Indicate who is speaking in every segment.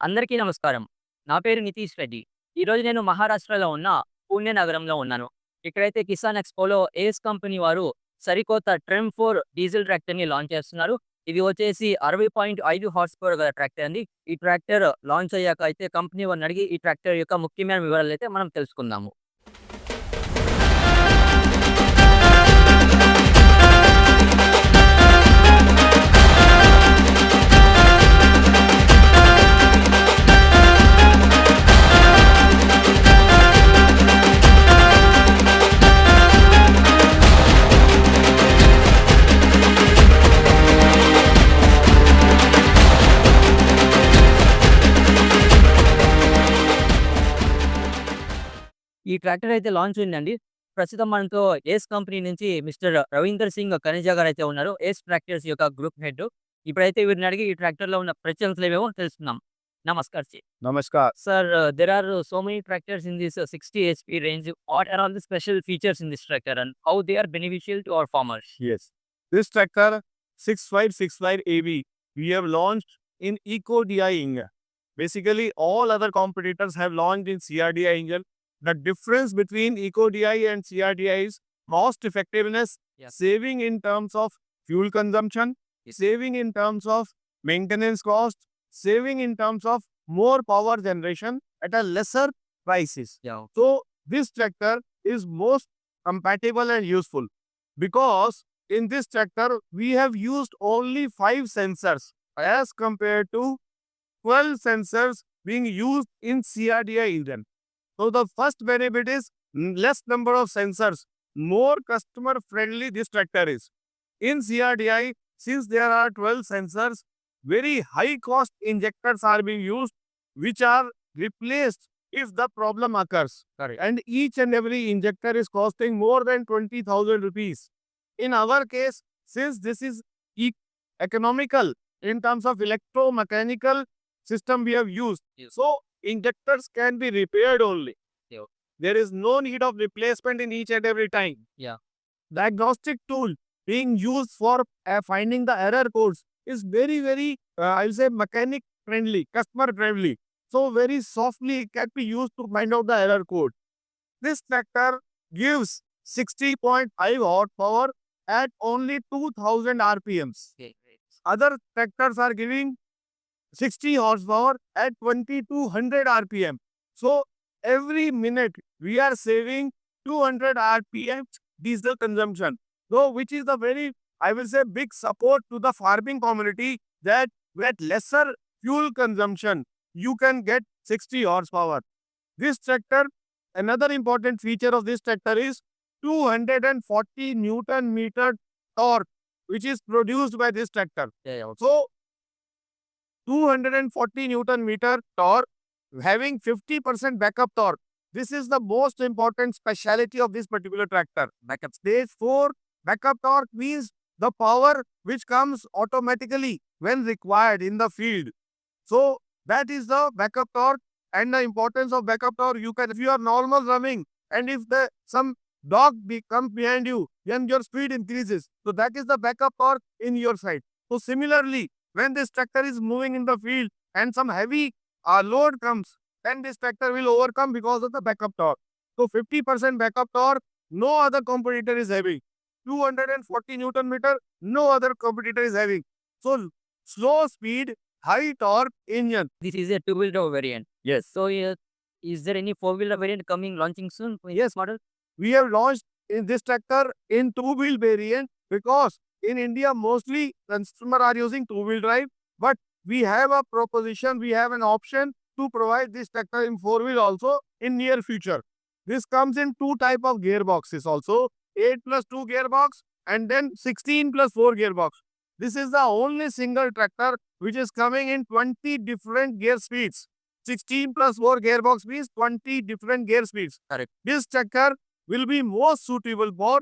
Speaker 1: అందరికీ నమస్కారం. నా పేరు నితీష్ రెడ్డి. ఈరోజు నేను మహారాష్ట్రలో ఉన్న పూణె నగరంలో ఉన్నాను. ఇక్కడైతే కిసాన్ ఎక్స్‌పోలో ఏస్ కంపెనీ వారు సరికొత్త ట్రెమ్ 4 డీజిల్ ట్రాక్టర్‌ని లాంచ్ చేస్తున్నారు. ఇది వచ్చేసి 60.5 హార్స్ పవర్ గల ట్రాక్టర్ అండి. ఈ ట్రాక్టర్ లాంచ్ అయ్యాక అయితే కంపెనీ వారిని అడిగి ఈ ట్రాక్టర్ యొక్క ముఖ్యమైన వివరాలైతే మనం తెలుసుకుందాము. ఈ ట్రాక్టర్ అయితే లాంచ్ అయిందండి. ప్రస్తుతం మనతో ఏస్ కంపెనీ నుంచి మిస్టర్ రవీందర్ సింగ్ కనేజా గారైతే ఉన్నారు. ఏస్ ట్రాక్టర్స్ యొక్క గ్రూప్ హెడ్. ఇప్పుడైతే వీరిని అడిగి ఈ ట్రాక్టర్‌లో ఉన్న ప్రత్యేకతలేవేమో తెలుసుకుందాం. నమస్కార్ జీ.
Speaker 2: Namaskar.
Speaker 1: Sir, there are so many tractors in this 60 HP range. What are all the special features in this tractor and how they are beneficial to our farmers?
Speaker 2: Yes. This tractor 6565 AB we have launched in Eco DI engine. Basically, all other competitors have launched in CRDI engine. The difference between Eco DI and CRDI is cost effectiveness,
Speaker 1: Yeah.
Speaker 2: saving in terms of fuel consumption,
Speaker 1: Yes.
Speaker 2: saving in terms of maintenance cost, saving in terms of more power generation at a lesser prices.
Speaker 1: Yeah.
Speaker 2: So this tractor is most compatible and useful because in this tractor we have used only 5 sensors as compared to 12 sensors being used in CRDI engine. So the first benefit is less number of sensors, more customer friendly this tractor is. In CRDI, since there are 12 sensors, very high cost injectors are being used, which are replaced if the problem occurs.
Speaker 1: Correct.
Speaker 2: And each and every injector is costing more than 20,000 rupees. In our case, since this is economical in terms of electromechanical system we have used,
Speaker 1: Yes.
Speaker 2: so injectors can be repaired only.
Speaker 1: Yeah.
Speaker 2: There is no need of replacement in each and every time.
Speaker 1: Yeah.
Speaker 2: Diagnostic tool being used for finding the error codes is very, I will say mechanic friendly, customer friendly. So very softly it can be used to find out the error code. This tractor gives 60.5 horsepower at only 2000 RPMs.
Speaker 1: Okay, great.
Speaker 2: Other tractors are giving 60 horsepower at 2200 RPM. So every minute we are saving 200 RPM diesel consumption. So which is the very, I will say, big support to the farming community that with lesser fuel consumption, you can get 60 horsepower. This tractor, another important feature of this tractor is 240 Newton meter torque, which is produced by this tractor.
Speaker 1: Yeah, yeah.
Speaker 2: So 240 Newton meter torque, having 50% backup torque. This is the most important speciality of this particular tractor.
Speaker 1: Backup.
Speaker 2: Stage 4 backup torque means the power which comes automatically when required in the field. So that is the backup torque, and the importance of backup torque. You can, if you are normal running and if some dog comes behind you, then your speed increases. So that is the backup torque in your side. So similarly, when this tractor is moving in the field and some heavy load comes, then this tractor will overcome because of the backup torque. So 50% backup torque, no other competitor is having. 240 Newton meter, no other competitor is having. So slow speed, high torque engine.
Speaker 1: This is a two-wheeler variant.
Speaker 2: Yes.
Speaker 1: So, is there any four-wheeler variant launching soon for
Speaker 2: Yes.
Speaker 1: this model?
Speaker 2: We have launched in this tractor in two-wheel variant because in India mostly consumer are using two-wheel drive, but we have a proposition, we have an option to provide this tractor in four-wheel also in near future. This comes in two type of gearboxes also, 8+2 gearbox and then 16+4 gearbox. This is the only single tractor which is coming in 20 different gear speeds. 16+4 gearbox means 20 different gear speeds.
Speaker 1: Correct.
Speaker 2: This tractor will be most suitable for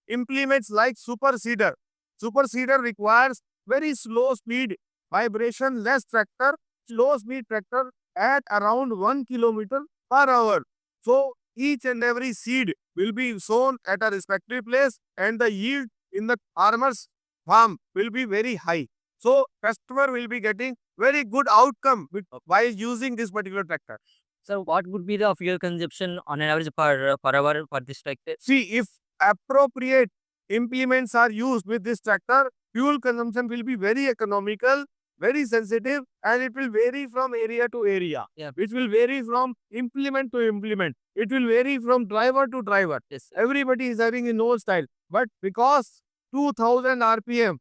Speaker 2: implements like super seeder. Super seeder requires very slow speed, vibration less tractor, slow speed tractor at around 1 kilometer per hour. So each and every seed will be sown at a respective place and the yield in the farmer's farm will be very high. So customer will be getting very good outcome while using this particular tractor.
Speaker 1: So what would be the fuel consumption on an average per hour for this tractor?
Speaker 2: See, if appropriate implements are used with this tractor, fuel consumption will be very economical, very sensitive, and it will vary from area to area.
Speaker 1: Yeah.
Speaker 2: It will vary from implement to implement. It will vary from driver to driver.
Speaker 1: Yes.
Speaker 2: Everybody is having his own style. But because 2000 RPM,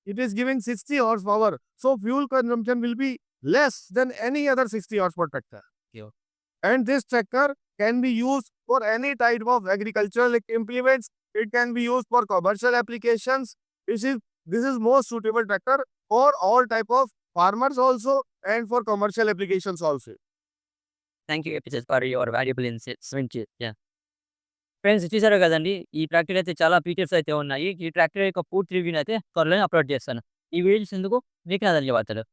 Speaker 2: it is giving 60 horsepower. So fuel consumption will be less than any other 60 horsepower tractor.
Speaker 1: Yeah.
Speaker 2: And this tractor can be used for any type of agricultural implements. It can be used for commercial applications. This is most suitable tractor for all type of farmers also and for commercial applications also.
Speaker 1: Thank you episode for your valuable insights. Friends చూసారు కదండి. ఈ tractor అయితే చాలా features అయితే ఉన్నాయి. ఈ tractor యొక్క పూర్తి రివ్యూని అయితే త్వరలోనే అప్లోడ్ చేస్తాను. ఈ వీడియోస్ ఎందుకు మీకు నా ధన్యవాదాలు.